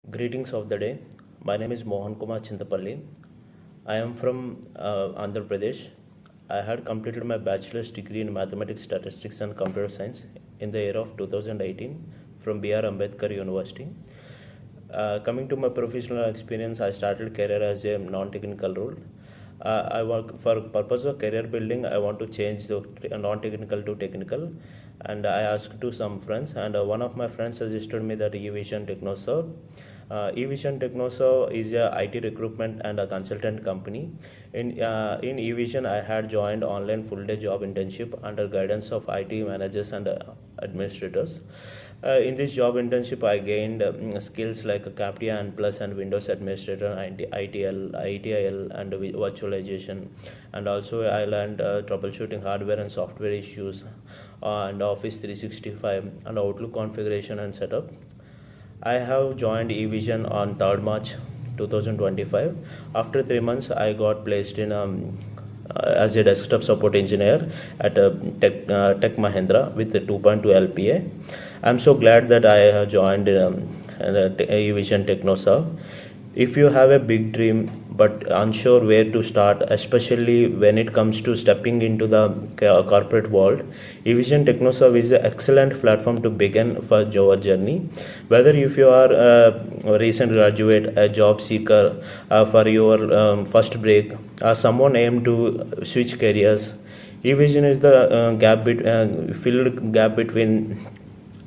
Greetings of the day. My name is Mohan Kumar Chintapalli. I am from Andhra Pradesh. I had completed my bachelor's degree in mathematics, statistics, and computer science in the year of 2018 from B.R. Ambedkar University. Coming to my professional experience, I started career as a non-technical role. I work for purpose of career building. I want to change the non-technical to technical, and I asked to some friends, and one of my friends suggested me that Evision TechnoServe. Evision TechnoServe is a IT recruitment and a consultant company. In Evision, I had joined online full-day job internship under guidance of IT managers and administrators. In this job internship, I gained skills like CAPTIA and Plus and Windows Administrator, ITIL, and virtualization. And also, I learned troubleshooting hardware and software issues, and Office 365, and Outlook configuration and setup. I have joined Evision on 3rd March 2025. After 3 months, I got placed in as a desktop support engineer at Tech Mahindra with the 2.2 LPA. I'm so glad that I have joined Evision TechnoServe. If you have a big dream but unsure where to start, especially when it comes to stepping into the corporate world, Evision TechnoServe is an excellent platform to begin for your journey. Whether if you are a recent graduate, a job seeker, for your first break, or someone aim to switch careers, Evision is the filled gap between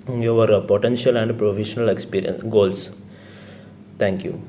your potential and professional experience goals. Thank you.